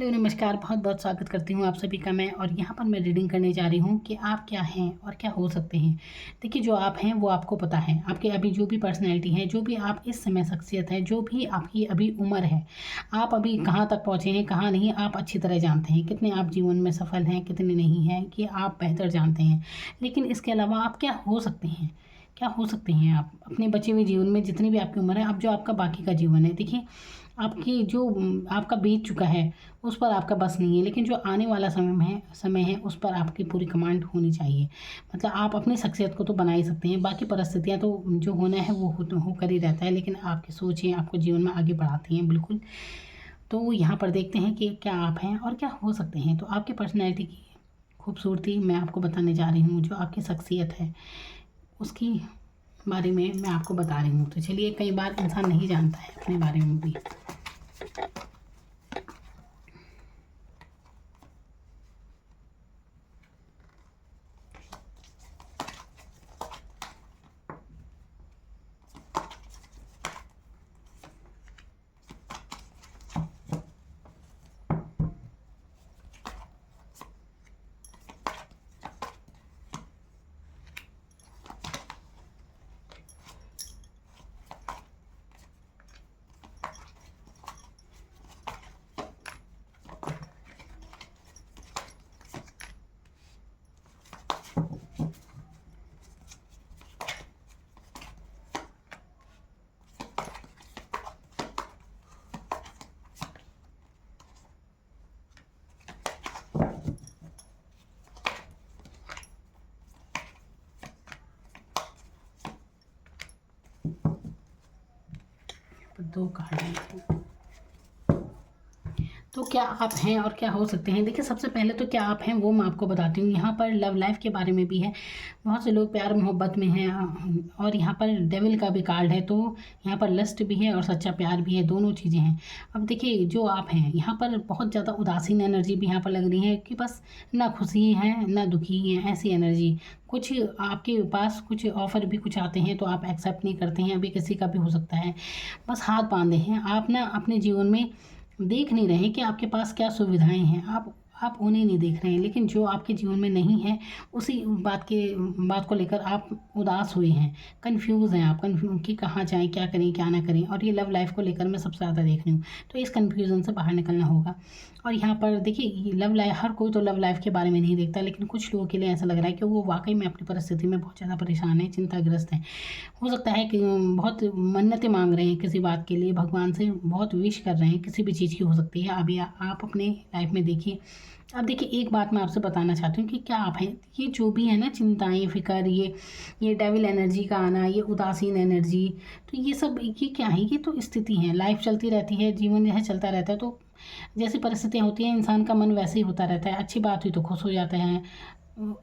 Hello नमस्कार, बहुत बहुत स्वागत करती हूँ आप सभी का मैं। और यहाँ पर मैं रीडिंग करने जा रही हूँ कि आप क्या हैं और क्या हो सकते हैं। देखिए, जो आप हैं वो आपको पता है। आपके अभी जो भी पर्सनैलिटी है, जो भी आप इस समय शख्सियत है, जो भी आपकी अभी उम्र है, आप अभी कहाँ तक पहुँचे हैं, कहाँ नहीं, आप अच्छी तरह जानते हैं। कितने आप जीवन में सफल हैं, कितने नहीं हैं, कि आप बेहतर जानते हैं। लेकिन इसके अलावा आप क्या हो सकते हैं, क्या हो सकते हैं आप अपने बचे हुए जीवन में, जितनी भी आपकी उम्र है, अब जो आपका बाकी का जीवन है। देखिए, आपकी जो आपका बीत चुका है उस पर आपका बस नहीं है, लेकिन जो आने वाला समय है उस पर आपकी पूरी कमांड होनी चाहिए। मतलब आप अपनी शख्सियत को तो बना ही सकते हैं, बाकी परिस्थितियाँ तो जो होना है वो होकर ही रहता है, लेकिन आपकी सोचें आपको जीवन में आगे बढ़ाती हैं बिल्कुल। तो यहाँ पर देखते हैं कि क्या आप हैं और क्या हो सकते हैं। तो आपकी पर्सनैलिटी की खूबसूरती मैं आपको बताने जा रही हूँ, जो आपकी शख्सियत है उसकी बारे में मैं आपको बता रही हूँ। तो चलिए, कई बार इंसान नहीं जानता है अपने बारे में भी। दो कार्ड हैं। तो क्या आप हैं और क्या हो सकते हैं। देखिए, सबसे पहले तो क्या आप हैं वो मैं आपको बताती हूँ। यहाँ पर लव लाइफ के बारे में भी है। बहुत से लोग प्यार मोहब्बत में हैं, और यहाँ पर डेविल का भी कार्ड है। तो यहाँ पर लस्ट भी है और सच्चा प्यार भी है, दोनों चीज़ें हैं। अब देखिए, जो आप हैं यहाँ पर बहुत ज़्यादा उदासीन एनर्जी भी यहाँ पर लग रही है, कि बस ना खुशी है ना दुखी है, ऐसी एनर्जी। कुछ आपके पास कुछ ऑफ़र भी कुछ आते हैं तो आप एक्सेप्ट नहीं करते हैं। अभी किसी का भी हो सकता है, बस हाथ बांधे हैं आप ना अपने जीवन में। देख नहीं रहे कि आपके पास क्या सुविधाएं हैं, आप उन्हें नहीं देख रहे हैं। लेकिन जो आपके जीवन में नहीं है, उसी बात को लेकर आप उदास हुए हैं, कंफ्यूज हैं आप, कंफ्यूज कि कहाँ जाएं, क्या करें क्या ना करें। और ये लव लाइफ को लेकर मैं सबसे ज़्यादा देख रही हूँ। तो इस कन्फ्यूज़न से बाहर निकलना होगा। और यहाँ पर देखिए, लव लाइफ, हर कोई तो लव लाइफ के बारे में नहीं देखता, लेकिन कुछ लोगों के लिए ऐसा लग रहा है कि वो वाकई में अपनी परिस्थिति में बहुत ज़्यादा परेशान है, चिंताग्रस्त हैं। हो सकता है कि बहुत मन्नतें मांग रहे हैं किसी बात के लिए, भगवान से बहुत विश कर रहे हैं, किसी भी चीज़ की हो सकती है। अभी आप अपने लाइफ में देखिए। अब देखिए, एक बात मैं आपसे बताना चाहती हूँ कि क्या आप हैं, ये जो भी है ना, चिंताएं, फिक्र, ये डेविल एनर्जी का आना, ये उदासीन एनर्जी, तो ये सब ये क्या है, ये तो स्थिति है। लाइफ चलती रहती है, जीवन जो है चलता रहता है। तो जैसी परिस्थितियाँ होती हैं, इंसान का मन वैसे ही होता रहता है। अच्छी बात हुई तो खुश हो जाते हैं,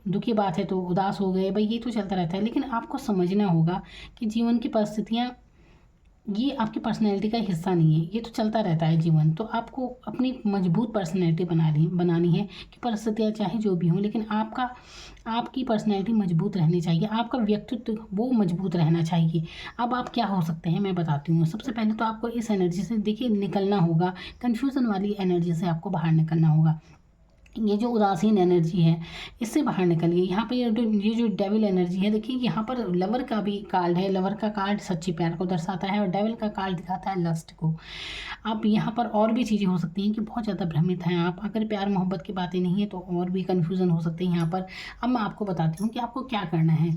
दुखी बात है तो उदास हो गए, भाई ये तो चलता रहता है। लेकिन आपको समझना होगा कि जीवन की परिस्थितियाँ ये आपकी पर्सनैलिटी का हिस्सा नहीं है, ये तो चलता रहता है जीवन। तो आपको अपनी मजबूत पर्सनैलिटी बनानी है, कि परिस्थितियाँ चाहे जो भी हों, लेकिन आपकी पर्सनैलिटी मजबूत रहनी चाहिए, आपका व्यक्तित्व वो मजबूत रहना चाहिए। अब आप क्या हो सकते हैं मैं बताती हूँ। सबसे पहले तो आपको इस एनर्जी से देखिए निकलना होगा, कन्फ्यूज़न वाली एनर्जी से आपको बाहर निकलना होगा। ये जो उदासीन एनर्जी है, इससे बाहर निकलिए। यहाँ पे ये जो डेविल एनर्जी है, देखिए यहाँ पर लवर का भी कार्ड है। लवर का कार्ड सच्चे प्यार को दर्शाता है, और डेविल का कार्ड दिखाता है लस्ट को। आप यहाँ पर और भी चीज़ें हो सकती हैं कि बहुत ज़्यादा भ्रमित हैं आप। अगर प्यार मोहब्बत की बातें नहीं है तो और भी कन्फ्यूज़न हो सकते हैं यहाँ पर। अब मैं आपको बताती हूँ कि आपको क्या करना है।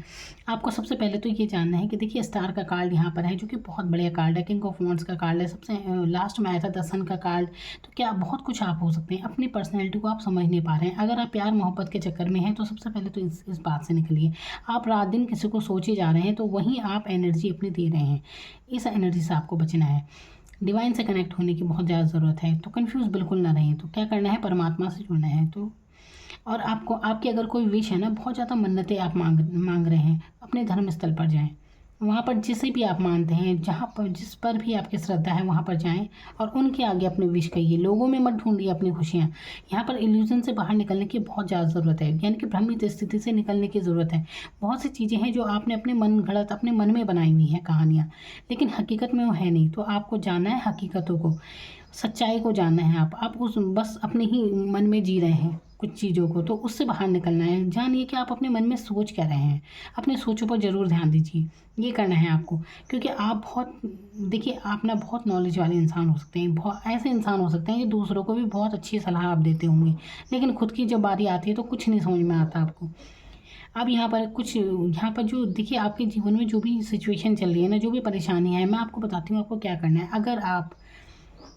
आपको सबसे पहले तो ये जानना है कि देखिए, स्टार का कार्ड यहाँ पर है, जो कि बहुत बढ़िया कार्ड है। किंग ऑफ वॉन्ड्स का कार्ड है, सबसे लास्ट में आया था द सन का कार्ड। तो क्या बहुत कुछ आप हो सकते हैं। अपनी पर्सनैलिटी को आप समझ नहीं पा रहे हैं। अगर आप प्यार मोहब्बत के चक्कर में हैं, तो सबसे पहले तो इस बात से निकलिए। आप रात दिन किसी को सोचे जा रहे हैं, तो वहीं आप एनर्जी अपनी दे रहे हैं। इस एनर्जी से आपको बचना है। डिवाइन से कनेक्ट होने की बहुत ज़्यादा ज़रूरत है। तो कंफ्यूज बिल्कुल ना रहें। तो क्या करना है, परमात्मा से जुड़ना है। तो और आपको, आपकी अगर कोई विश है ना, बहुत ज़्यादा मन्नतें आप मांग रहे हैं, अपने धर्म स्थल पर जाएं। वहाँ पर जिसे भी आप मानते हैं, जहाँ पर जिस पर भी आपकी श्रद्धा है, वहाँ पर जाएं और उनके आगे अपने विश कहिए। लोगों में मत ढूंढिए अपनी खुशियाँ। यहाँ पर इल्यूजन से बाहर निकलने की बहुत ज़्यादा ज़रूरत है, यानी कि भ्रमित स्थिति से निकलने की ज़रूरत है। बहुत सी चीज़ें हैं जो आपने अपने मन गढ़ंत अपने मन में बनाई हुई हैं कहानियाँ, लेकिन हकीकत में वो है नहीं। तो आपको जानना है हकीकतों को। सच्चाई को जानना है आप उस बस अपने ही मन में जी रहे हैं कुछ चीज़ों को, तो उससे बाहर निकलना है। जानिए कि आप अपने मन में सोच क्या रहे हैं, अपने सोचों पर ज़रूर ध्यान दीजिए, ये करना है आपको। क्योंकि आप बहुत, देखिए आप ना बहुत नॉलेज वाले इंसान हो सकते हैं, बहुत ऐसे इंसान हो सकते हैं कि दूसरों को भी बहुत अच्छी सलाह आप देते होंगे, लेकिन खुद की जब बारी आती है तो कुछ नहीं समझ में आता आपको। अब यहाँ पर जो देखिए आपके जीवन में जो भी सिचुएशन चल रही है ना, जो भी परेशानियाँ हैं, मैं आपको बताती हूँ आपको क्या करना है। अगर आप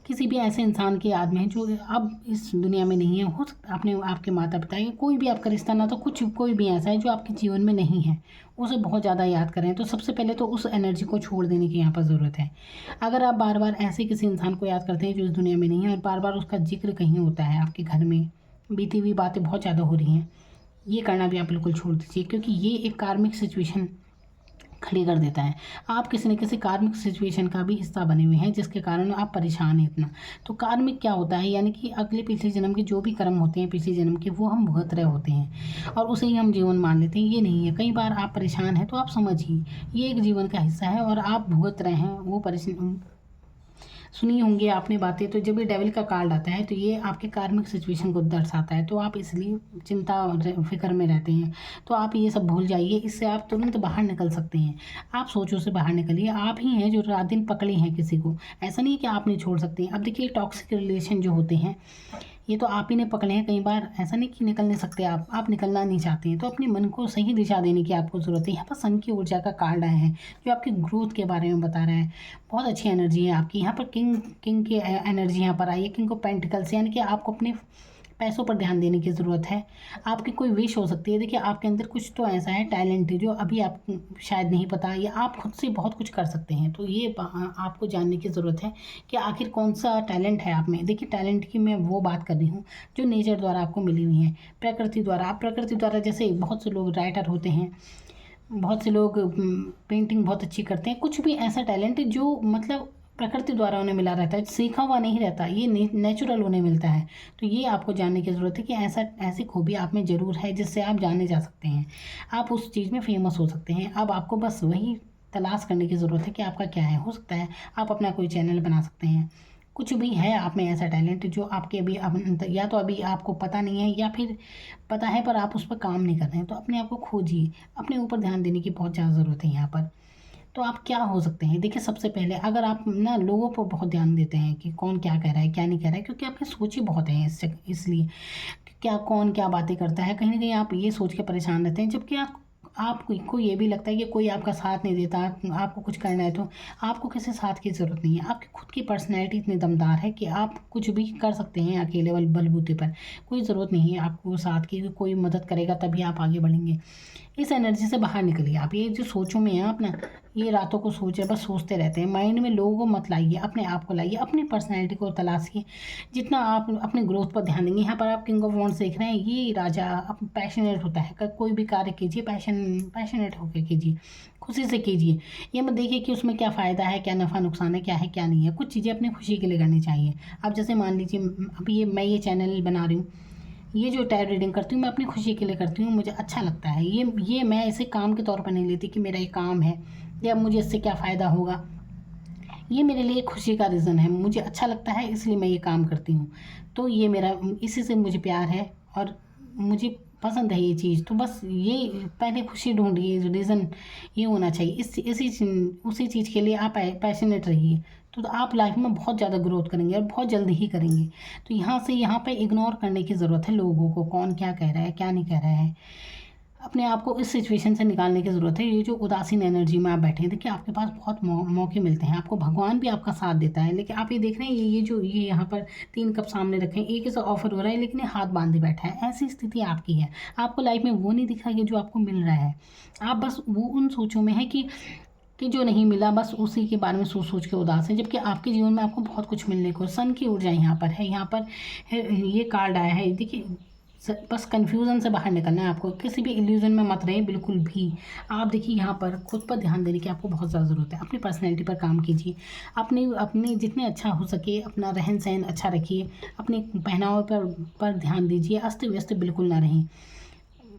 किसी भी ऐसे इंसान की याद में है जो अब इस दुनिया में नहीं है, हो सकता अपने आपके माता पिता या कोई भी आपका रिश्ता ना, तो कोई भी ऐसा है जो आपके जीवन में नहीं है, उसे बहुत ज़्यादा याद करें, तो सबसे पहले तो उस एनर्जी को छोड़ देने की यहाँ पर ज़रूरत है। अगर आप बार बार ऐसे किसी इंसान को याद करते हैं जो इस दुनिया में नहीं है, और बार बार उसका जिक्र कहीं होता है, आपके घर में बीती हुई बातें बहुत ज़्यादा हो रही हैं, ये करना भी आप बिल्कुल छोड़ दीजिए, क्योंकि ये एक कार्मिक सिचुएशन खड़ी कर देता है। आप किसी न किसी कार्मिक सिचुएशन का भी हिस्सा बने हुए हैं, जिसके कारण आप परेशान हैं इतना। तो कार्मिक क्या होता है, यानी कि अगले पिछले जन्म के जो भी कर्म होते हैं पिछले जन्म के, वो हम भुगत रहे होते हैं और उसे ही हम जीवन मान लेते हैं। ये नहीं है, कई बार आप परेशान हैं तो आप समझिए ये एक जीवन का हिस्सा है और आप भुगत रहे हैं वो परेशान। सुनी होंगी आपने बातें, तो जब ये डेविल का कार्ड आता है तो ये आपके कार्मिक सिचुएशन को दर्शाता है, तो आप इसलिए चिंता और फिक्र में रहते हैं। तो आप ये सब भूल जाइए, इससे आप तुरंत बाहर निकल सकते हैं। आप सोचों से बाहर निकलिए, आप ही हैं जो रात दिन पकड़े हैं किसी को, ऐसा नहीं कि आप नहीं छोड़ सकते हैं। अब देखिए टॉक्सिक रिलेशन जो होते हैं, ये तो आप ही ने पकड़े हैं। कई बार ऐसा नहीं कि निकल नहीं सकते आप निकलना नहीं चाहते हैं, तो अपने मन को सही दिशा देने की आपको ज़रूरत है। यहाँ पर सन की ऊर्जा का कार्ड आया है जो आपकी ग्रोथ के बारे में बता रहा है। बहुत अच्छी एनर्जी है आपकी। यहाँ पर किंग की एनर्जी यहाँ पर आई है, किंग ऑफ पेंटिकल्स, यानी कि आपको अपने पैसों पर ध्यान देने की ज़रूरत है। आपकी कोई विश हो सकती है, देखिए आपके अंदर कुछ तो ऐसा है, टैलेंट है जो अभी आप शायद नहीं पता, या आप खुद से बहुत कुछ कर सकते हैं। तो ये आपको जानने की ज़रूरत है कि आखिर कौन सा टैलेंट है आप में। देखिए टैलेंट की मैं वो बात कर रही हूँ जो नेचर द्वारा आपको मिली हुई है, प्रकृति द्वारा। आप प्रकृति द्वारा, जैसे बहुत से लोग राइटर होते हैं, बहुत से लोग पेंटिंग बहुत अच्छी करते हैं, कुछ भी ऐसा टैलेंट जो मतलब प्रकृति द्वारा उन्हें मिला रहता है, सीखा हुआ नहीं रहता, ये नेचुरल उन्हें मिलता है। तो ये आपको जानने की ज़रूरत है कि ऐसी खूबी आप में ज़रूर है जिससे आप जाने जा सकते हैं, आप उस चीज़ में फेमस हो सकते हैं। अब आपको बस वही तलाश करने की ज़रूरत है कि आपका क्या है। हो सकता है आप अपना कोई चैनल बना सकते हैं, कुछ भी है आप में ऐसा टैलेंट जो आपके या तो अभी आपको पता नहीं है, या फिर पता है पर आप उस पर काम नहीं कर रहे हैं। तो अपने आप को खोजिए, अपने ऊपर ध्यान देने की बहुत ज़्यादा ज़रूरत है यहाँ पर। तो आप क्या हो सकते हैं, देखिए सबसे पहले अगर आप ना लोगों पर बहुत ध्यान देते हैं कि कौन क्या कह रहा है क्या नहीं कह रहा है, क्योंकि आपकी सोच ही बहुत है इसलिए क्या कौन क्या बातें करता है, कहीं ना कहीं आप ये सोच के परेशान रहते हैं। जबकि आपको ये भी लगता है कि कोई आपका साथ नहीं देता, आपको कुछ करना है तो आपको किसी साथ की ज़रूरत नहीं है। आपकी खुद की पर्सनैलिटी इतनी दमदार है कि आप कुछ भी कर सकते हैं अकेले बलबूते पर। कोई ज़रूरत नहीं है आपको साथ की, कोई मदद करेगा तभी आप आगे बढ़ेंगे। इस एनर्जी से बाहर निकलिए आप। ये जो सोचों में है आप ना, ये रातों को सोचे, बस सोचते रहते हैं, माइंड में लोगों को मत लाइए, अपने आप को लाइए, अपनी पर्सनैलिटी को तलाशिए। जितना आप अपने ग्रोथ पर ध्यान देंगे, यहाँ पर आप किंग ऑफ वॉन्ड्स देख रहे हैं, ये राजा पैशनेट होता है, कोई भी कार्य कीजिए पैशनेट होकर कीजिए, खुशी से कीजिए। ये मत देखिए कि उसमें क्या फ़ायदा है, क्या नफ़ा नुकसान है, क्या है क्या नहीं है। कुछ चीज़ें अपनी खुशी के लिए करनी चाहिए। अब जैसे मान लीजिए अभी मैं ये चैनल बना रही हूँ, ये जो टैरो रीडिंग करती हूँ मैं अपनी खुशी के लिए करती हूँ, मुझे अच्छा लगता है। ये मैं इसे काम के तौर पर नहीं लेती कि मेरा ये काम है या मुझे इससे क्या फ़ायदा होगा। ये मेरे लिए खुशी का रीज़न है, मुझे अच्छा लगता है इसलिए मैं ये काम करती हूँ। तो ये मेरा, इसी से मुझे प्यार है और मुझे पसंद है ये चीज़। तो बस ये पहले खुशी ढूंढिए, रीज़न ये होना चाहिए। उसी चीज़ के लिए आप पैशनेट रहिए, तो आप लाइफ में बहुत ज़्यादा ग्रोथ करेंगे और बहुत जल्दी ही करेंगे। तो यहाँ पे इग्नोर करने की ज़रूरत है लोगों को, कौन क्या कह रहा है क्या नहीं कह रहा है। अपने आप को इस सिचुएशन से निकालने की ज़रूरत है। ये जो उदासीन एनर्जी में आप बैठे हैं, देखिए आपके पास बहुत मौके मिलते हैं, आपको भगवान भी आपका साथ देता है, लेकिन आप ये देख रहे हैं ये यहाँ पर 3 कप सामने रखे हैं, एक ऐसा ऑफर हो रहा है लेकिन ये हाथ बांधे बैठा है। ऐसी स्थिति आपकी है, आपको लाइफ में वो नहीं दिख रहा है जो आपको मिल रहा है। आप बस वो उन सोचों में है कि जो नहीं मिला, बस उसी के बारे में सोच के उदास है। जबकि आपके जीवन में आपको बहुत कुछ मिलने को, सन की ऊर्जा यहाँ पर है, यहाँ पर ये कार्ड आया है। देखिए बस कन्फ्यूज़न से बाहर निकलना है आपको, किसी भी इल्यूजन में मत रहे बिल्कुल भी। आप देखिए यहाँ पर खुद पर ध्यान देने की आपको बहुत ज़्यादा ज़रूरत है। अपनी पर्सनैलिटी पर काम कीजिए, अपने जितने अच्छा हो सके अपना रहन सहन अच्छा रखिए, अपने पहनावे पर ध्यान दीजिए, अस्त व्यस्त बिल्कुल ना रहें।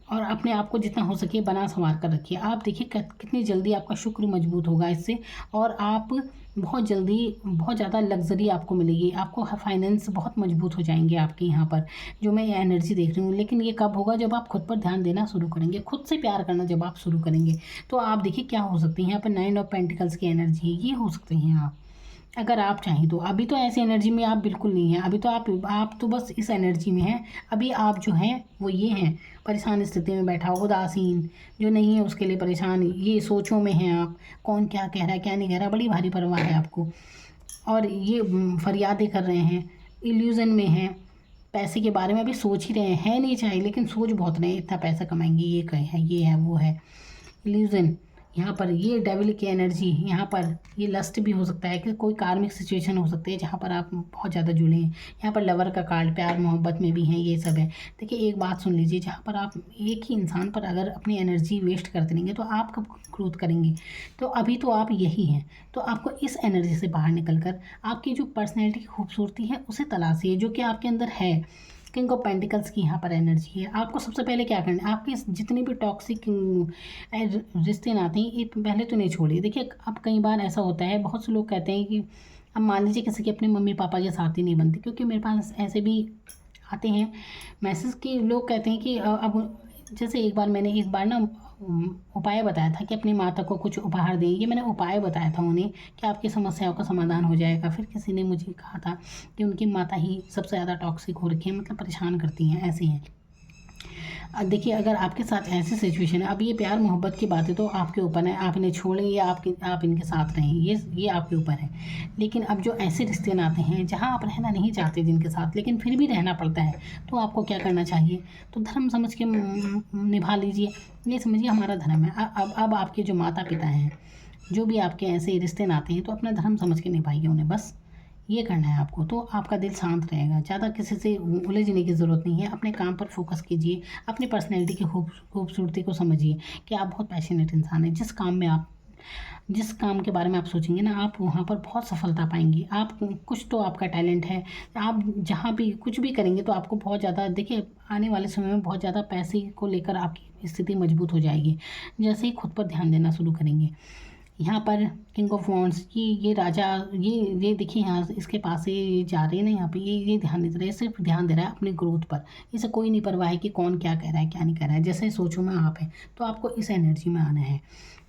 और अपने आप को जितना हो सके बना संवार कर रखिए। आप देखिए कितनी जल्दी आपका शुक्र मजबूत होगा इससे, और आप बहुत जल्दी बहुत ज़्यादा लग्जरी आपको मिलेगी। आपको फाइनेंस बहुत मजबूत हो जाएंगे आपके यहाँ पर, जो मैं ये एनर्जी देख रही हूँ। लेकिन ये कब होगा? जब आप खुद पर ध्यान देना शुरू करेंगे, खुद से प्यार करना जब आप शुरू करेंगे। तो आप देखिए क्या हो सकती है यहाँ पर, 9 ऑफ पेंटिकल्स की एनर्जी है, ये हो सकते हैं आप, अगर आप चाहें तो। अभी तो ऐसी एनर्जी में आप बिल्कुल नहीं हैं, अभी तो आप तो बस इस एनर्जी में हैं। अभी आप जो हैं वो ये हैं, परेशान स्थिति में बैठा हो, उदासीन, जो नहीं है उसके लिए परेशान, ये सोचों में हैं आप, कौन क्या कह रहा है क्या नहीं कह रहा, बड़ी भारी परवाह है आपको। और ये फरियादें कर रहे हैं, इल्यूज़न में हैं, पैसे के बारे में अभी सोच ही रहे हैं, है नहीं चाहिए लेकिन सोच बहुत रहे हैं, इतना पैसा कमाएंगे, ये कहीं है, ये है, वो है, इल्यूज़न। यहाँ पर ये डेविल की एनर्जी, यहाँ पर ये लस्ट भी हो सकता है कि कोई कार्मिक सिचुएशन हो सकती है जहाँ पर आप बहुत ज़्यादा जुड़े हैं। यहाँ पर लवर का कार्ड, प्यार मोहब्बत में भी हैं, ये सब है। देखिए एक बात सुन लीजिए, जहाँ पर आप एक ही इंसान पर अगर अपनी एनर्जी वेस्ट करते रहेंगे तो आप कब ग्रोथ करेंगे? तो अभी तो आप यही हैं। तो आपको इस एनर्जी से बाहर निकल कर आपकी जो पर्सनैलिटी की खूबसूरती है उसे तलाशिए, जो कि आपके अंदर है। किंग ऑफ पेंटिकल्स की यहाँ पर एनर्जी है। आपको सबसे पहले क्या करना है, आपके जितने भी टॉक्सिक रिश्ते नाते हैं ये पहले तो नहीं छोड़िए। देखिए अब कई बार ऐसा होता है, बहुत से लोग कहते हैं कि अब मान लीजिए किसी के अपने मम्मी पापा के साथ ही नहीं बनती, क्योंकि मेरे पास ऐसे भी आते हैं मैसेज कि लोग कहते हैं कि अब जैसे एक बार ना उपाय बताया था कि अपनी माता को कुछ उपहार दें। ये मैंने उपाय बताया था उन्हें कि आपकी समस्याओं का समाधान हो जाएगा। फिर किसी ने मुझे कहा था कि उनकी माता ही सबसे ज़्यादा टॉक्सिक हो रखी है, मतलब परेशान करती हैं, ऐसी हैं। देखिए अगर आपके साथ ऐसी सिचुएशन है, अब ये प्यार मोहब्बत की बातें तो आपके ऊपर है, आप इन्हें छोड़ें या आप इनके साथ रहें, ये आपके ऊपर है। लेकिन अब जो ऐसे रिश्ते नाते हैं जहाँ आप रहना नहीं चाहते जिनके साथ, लेकिन फिर भी रहना पड़ता है, तो आपको क्या करना चाहिए? तो धर्म समझ के निभा लीजिए। ये समझिए हमारा धर्म है। अब आपके जो माता पिता हैं, जो भी आपके ऐसे रिश्ते नाते हैं, तो अपना धर्म समझ के निभाइए उन्हें, बस ये करना है आपको। तो आपका दिल शांत रहेगा, ज़्यादा किसी से उलझने की ज़रूरत नहीं है। अपने काम पर फोकस कीजिए, अपनी पर्सनैलिटी की खूबसूरती को समझिए कि आप बहुत पैशनेट इंसान हैं। जिस काम के बारे में आप सोचेंगे ना, आप वहाँ पर बहुत सफलता पाएंगे। आप कुछ तो आपका टैलेंट है, आप जहाँ भी कुछ भी करेंगे तो आपको बहुत ज़्यादा, देखिए आने वाले समय में बहुत ज़्यादा पैसे को लेकर आपकी स्थिति मजबूत हो जाएगी, जैसे ही खुद पर ध्यान देना शुरू करेंगे। यहाँ पर किंग ऑफ वॉन्ड्स, ये राजा, ये देखिए यहाँ इसके पास से ये जा रहे हैं ना, यहाँ पे ये ध्यान नहीं दे रहा है, सिर्फ ध्यान दे रहा है अपने ग्रोथ पर। इसे कोई नहीं परवाह है कि कौन क्या कह रहा है क्या नहीं कह रहा है, जैसे सोचो में आप है। तो आपको इस एनर्जी में आना है।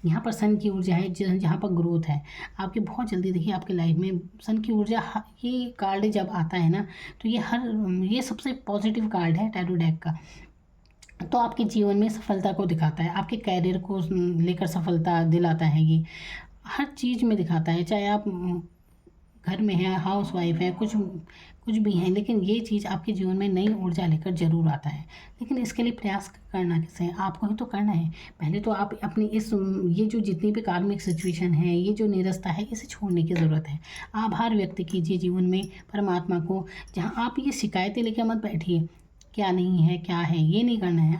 यहाँ पर सन की ऊर्जा है, जहाँ पर ग्रोथ है आपकी बहुत जल्दी। देखिए आपकी लाइफ में सन की ऊर्जा, ये कार्ड जब आता है ना, तो ये सबसे पॉजिटिव कार्ड है टैरो डेक का। तो आपके जीवन में सफलता को दिखाता है, आपके कैरियर को लेकर सफलता दिलाता है, ये हर चीज़ में दिखाता है। चाहे आप घर में हैं, हाउस वाइफ है, कुछ भी हैं, लेकिन ये चीज़ आपके जीवन में नई ऊर्जा लेकर ज़रूर आता है। लेकिन इसके लिए प्रयास करना कैसे है? आपको ही तो करना है। पहले तो आप अपनी ये जो जितनी भी कार्मिक सिचुएशन है, ये जो निरस्ता है, इसे छोड़ने की ज़रूरत है। आभार व्यक्त कीजिए जीवन में परमात्मा को। जहाँ आप ये शिकायतें लेकर मत बैठिए, क्या नहीं है क्या है, ये नहीं करना है।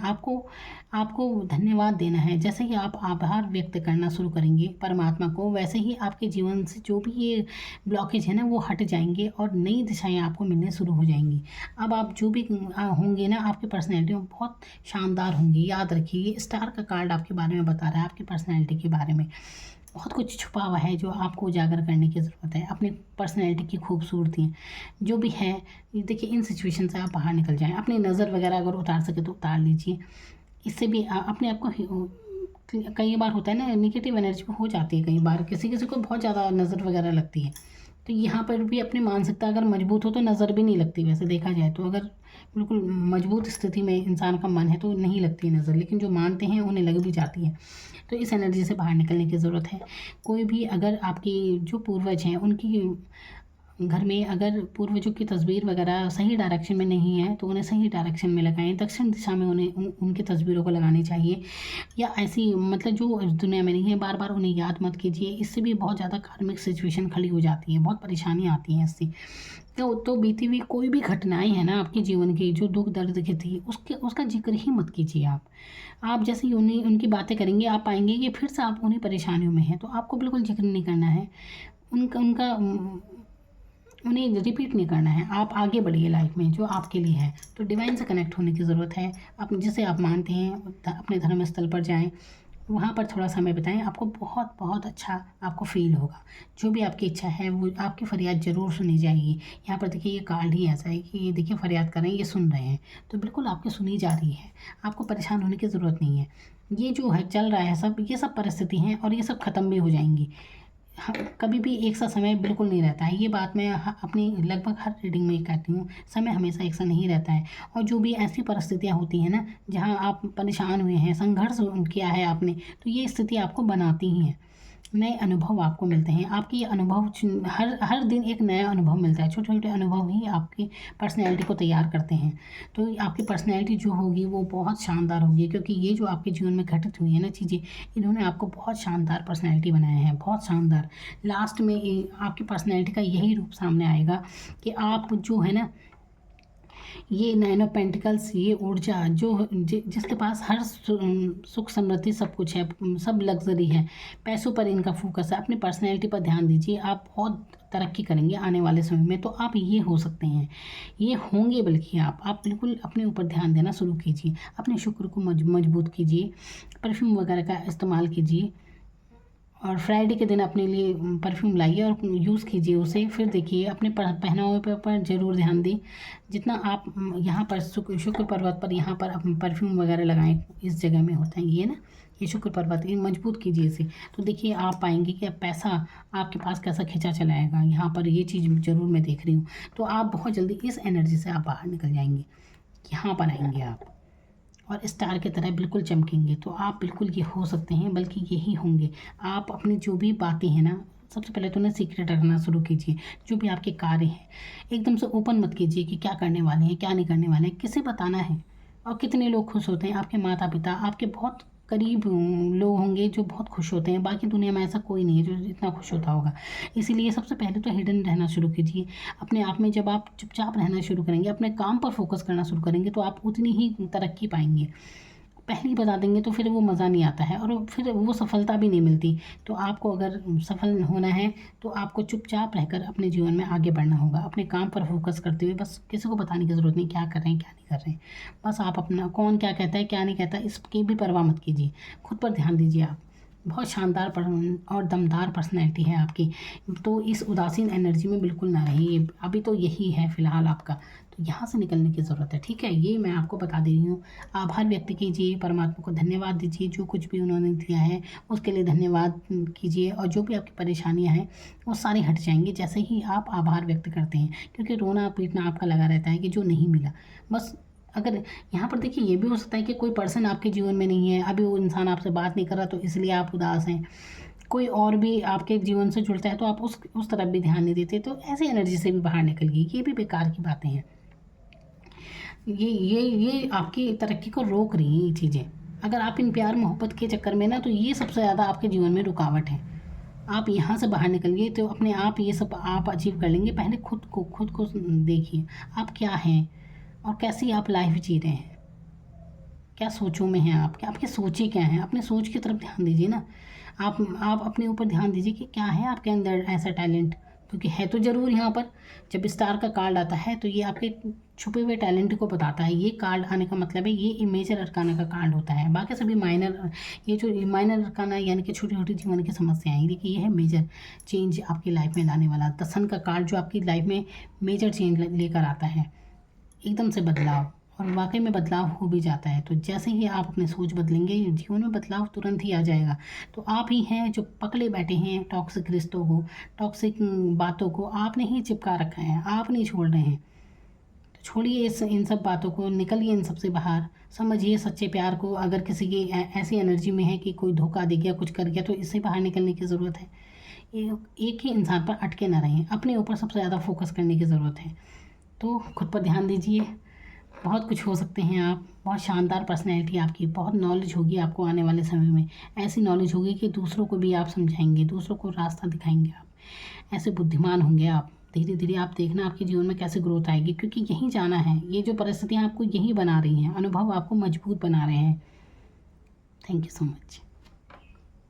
आपको धन्यवाद देना है। जैसे ही आप आभार व्यक्त करना शुरू करेंगे परमात्मा को, वैसे ही आपके जीवन से जो भी ये ब्लॉकेज है ना, वो हट जाएंगे और नई दिशाएं आपको मिलने शुरू हो जाएंगी। अब आप जो भी होंगे ना, आपकी पर्सनैलिटी में बहुत शानदार होंगी। याद रखिए, ये स्टार का कार्ड आपके बारे में बता रहा है, आपकी पर्सनैलिटी के बारे में बहुत कुछ छुपा हुआ है जो आपको उजागर करने की ज़रूरत है। अपनी पर्सनैलिटी की खूबसूरती जो भी है, देखिए इन सिचुएशन से आप बाहर निकल जाएं। अपनी नज़र वगैरह अगर उतार सके तो उतार लीजिए। इससे भी अपने आप को, कई बार होता है ना, निगेटिव एनर्जी हो जाती है, कई बार किसी को बहुत ज़्यादा नज़र वगैरह लगती है। तो यहाँ पर भी अपनी मानसिकता अगर मजबूत हो तो नज़र भी नहीं लगती। वैसे देखा जाए तो अगर बिल्कुल मजबूत स्थिति में इंसान का मन है तो नहीं लगती नज़र, लेकिन जो मानते हैं उन्हें लग भी जाती है। तो इस एनर्जी से बाहर निकलने की ज़रूरत है। कोई भी अगर आपकी जो पूर्वज हैं, उनकी घर में अगर पूर्वजों की तस्वीर वगैरह सही डायरेक्शन में नहीं है तो उन्हें सही डायरेक्शन में लगाएं। दक्षिण दिशा में उनकी तस्वीरों को लगानी चाहिए, या ऐसी मतलब जो दुनिया में नहीं है, बार बार उन्हें याद मत कीजिए। इससे भी बहुत ज़्यादा कार्मिक सिचुएशन खड़ी हो जाती है, बहुत परेशानी आती है इससे। तो बीती हुई कोई भी घटनाएं हैं ना आपके जीवन की, जो दुख दर्द की थी, उसका जिक्र ही मत कीजिए। आप जैसे ही उनकी बातें करेंगे, आप पाएंगे कि फिर से आप उन्हीं परेशानियों में हैं। तो आपको बिल्कुल जिक्र नहीं करना है उनका उन्हें रिपीट नहीं करना है। आप आगे बढ़िए लाइफ में जो आपके लिए है। तो डिवाइन से कनेक्ट होने की ज़रूरत है। आप जिसे आप मानते हैं अपने धर्म स्थल पर जाएं, वहाँ पर थोड़ा समय बिताएं, आपको बहुत बहुत अच्छा आपको फील होगा। जो भी आपकी इच्छा है वो आपकी फरियाद ज़रूर सुनी जाएगी। यहाँ पर देखिए ये कार्ड ही ऐसा है कि ये देखिए फरियाद कर रहे हैं, ये सुन रहे हैं, तो बिल्कुल आपकी सुनी जा रही है। आपको परेशान होने की ज़रूरत नहीं है। ये जो है चल रहा है सब, ये सब परिस्थिति हैं और ये सब ख़त्म भी हो जाएंगी। कभी भी एक सा समय बिल्कुल नहीं रहता है। ये बात मैं अपनी लगभग हर रीडिंग में कहती हूँ, समय हमेशा एक सा नहीं रहता है। और जो भी ऐसी परिस्थितियाँ होती हैं ना जहाँ आप परेशान हुए हैं, संघर्ष किया है आपने, तो ये स्थिति आपको बनाती ही है। नए अनुभव आपको मिलते हैं। आपके ये अनुभव हर हर दिन एक नया अनुभव मिलता है। छोटे छोटे अनुभव ही आपकी पर्सनैलिटी को तैयार करते हैं। तो आपकी पर्सनैलिटी जो होगी वो बहुत शानदार होगी, क्योंकि ये जो आपके जीवन में घटित हुई है ना चीज़ें, इन्होंने आपको बहुत शानदार पर्सनैलिटी बनाया है, बहुत शानदार। लास्ट में आपकी पर्सनैलिटी का यही रूप सामने आएगा कि आप जो है ना, ये नाइन ऑफ पेंटिकल्स, ये ऊर्जा जो जिसके पास हर सुख समृद्धि सब कुछ है, सब लग्जरी है, पैसों पर इनका फोकस है। अपनी पर्सनैलिटी पर ध्यान दीजिए, आप बहुत तरक्की करेंगे आने वाले समय में। तो आप ये हो सकते हैं, ये होंगे, बल्कि आप बिल्कुल अपने ऊपर ध्यान देना शुरू कीजिए। अपने शुक्र को मजबूत कीजिए, परफ्यूम वगैरह का इस्तेमाल कीजिए, और फ्राइडे के दिन अपने लिए परफ्यूम लाइए और यूज़ कीजिए उसे। फिर देखिए अपने पहनावे पर ज़रूर ध्यान दें। जितना आप यहाँ पर शुक्र पर्वत पर यहाँ पर परफ्यूम वगैरह लगाएं, इस जगह में होता है ये ना, ये शुक्र पर्वत, ये मजबूत कीजिए इसे। तो देखिए आप पाएंगे कि अब पैसा आपके पास कैसा खिंचा चला आएगा। यहाँ पर ये चीज़ ज़रूर मैं देख रही हूँ। तो आप बहुत जल्दी इस एनर्जी से आप बाहर निकल जाएंगे, यहाँ पर आएंगे आप और स्टार की तरह बिल्कुल चमकेंगे। तो आप बिल्कुल ये हो सकते हैं, बल्कि यही होंगे। आप अपनी जो भी बातें हैं ना, सबसे पहले तो उन्हें सीक्रेट रखना शुरू कीजिए। जो भी आपके कार्य हैं एकदम से ओपन मत कीजिए कि क्या करने वाले हैं, क्या नहीं करने वाले हैं, किसे बताना है। और कितने लोग खुश होते हैं, आपके माता पिता, आपके बहुत करीब लोग होंगे जो बहुत खुश होते हैं। बाकी दुनिया में ऐसा कोई नहीं है जो इतना खुश होता होगा। इसीलिए सबसे पहले तो हिडन रहना शुरू कीजिए अपने आप में। जब आप चुपचाप रहना शुरू करेंगे, अपने काम पर फोकस करना शुरू करेंगे, तो आप उतनी ही तरक्की पाएंगे। पहले ही बता देंगे तो फिर वो मज़ा नहीं आता है और फिर वो सफलता भी नहीं मिलती। तो आपको अगर सफल होना है तो आपको चुपचाप रहकर अपने जीवन में आगे बढ़ना होगा, अपने काम पर फोकस करते हुए। बस किसी को बताने की ज़रूरत नहीं क्या कर रहे हैं क्या नहीं कर रहे हैं। बस आप अपना, कौन क्या कहता है क्या नहीं कहता, इसकी भी परवाह मत कीजिए, खुद पर ध्यान दीजिए। आप बहुत शानदार और दमदार पर्सनैलिटी है आपकी। तो इस उदासीन एनर्जी में बिल्कुल ना रहिए, अभी तो यही है फ़िलहाल आपका। तो यहाँ से निकलने की ज़रूरत है, ठीक है। ये मैं आपको बता दे रही हूँ। आभार व्यक्त कीजिए, परमात्मा को धन्यवाद दीजिए, जो कुछ भी उन्होंने दिया है उसके लिए धन्यवाद कीजिए। और जो भी आपकी परेशानियाँ हैं वो सारी हट जाएंगी जैसे ही आप आभार व्यक्त करते हैं। क्योंकि रोना पीटना आपका लगा रहता है कि जो नहीं मिला। बस अगर यहाँ पर देखिए, ये भी हो सकता है कि कोई पर्सन आपके जीवन में नहीं है, अभी वो इंसान आपसे बात नहीं कर रहा, तो इसलिए आप उदास हैं। कोई और भी आपके जीवन से जुड़ता है तो आप उस तरफ भी ध्यान नहीं देते, तो ऐसी एनर्जी से भी बाहर निकल गई। ये भी बेकार की बातें हैं। ये आपकी तरक्की को रोक रही हैं ये चीज़ें। अगर आप इन प्यार मोहब्बत के चक्कर में ना, तो ये सबसे ज़्यादा आपके जीवन में रुकावट है। आप यहाँ से बाहर निकलिए तो अपने आप ये सब आप अचीव कर लेंगे। पहले खुद को देखिए, आप क्या हैं और कैसी आप लाइफ जी रहे हैं, क्या सोचों में हैं आप, क्या आपकी सोचें क्या हैं। अपने सोच की तरफ ध्यान दीजिए ना। आप अपने ऊपर ध्यान दीजिए कि क्या है आपके अंदर ऐसा टैलेंट, क्योंकि है तो ज़रूर। यहाँ पर जब स्टार का कार्ड आता है तो ये आपके छुपे हुए टैलेंट को बताता है। ये कार्ड आने का मतलब है ये मेजर अरकाना का कार्ड होता है। बाकी सभी माइनर, ये जो माइनर अरकाना यानी कि छोटी छोटी जीवन की समस्याएं हैं, देखिए ये है मेजर चेंज आपकी लाइफ में लाने वाला। द सन का कार्ड जो आपकी लाइफ में मेजर चेंज लेकर आता है, एकदम से बदलाव, और वाकई में बदलाव हो भी जाता है। तो जैसे ही आप अपनी सोच बदलेंगे, जीवन में बदलाव तुरंत ही आ जाएगा। तो आप ही हैं जो पकड़े बैठे हैं टॉक्सिक रिश्तों को, टॉक्सिक बातों को आपने ही चिपका रखा है, आप नहीं छोड़ रहे हैं। तो छोड़िए इन सब बातों को, निकलिए इन सब से बाहर। समझिए सच्चे प्यार को। अगर किसी की ऐसी एनर्जी में है कि कोई धोखा दे गया, कुछ कर गया, तो इससे बाहर निकलने की ज़रूरत है। एक ही इंसान पर अटके ना रहें, अपने ऊपर सबसे ज़्यादा फोकस करने की ज़रूरत है। तो खुद पर ध्यान दीजिए, बहुत कुछ हो सकते हैं आप। बहुत शानदार पर्सनैलिटी आपकी, बहुत नॉलेज होगी आपको आने वाले समय में। ऐसी नॉलेज होगी कि दूसरों को भी आप समझाएंगे, दूसरों को रास्ता दिखाएंगे। आप ऐसे बुद्धिमान होंगे। आप धीरे धीरे आप देखना आपके जीवन में कैसे ग्रोथ आएगी, क्योंकि यहीं जाना है। ये जो परिस्थितियाँ आपको यहीं बना रही हैं, अनुभव आपको मजबूत बना रहे हैं। Thank you so much.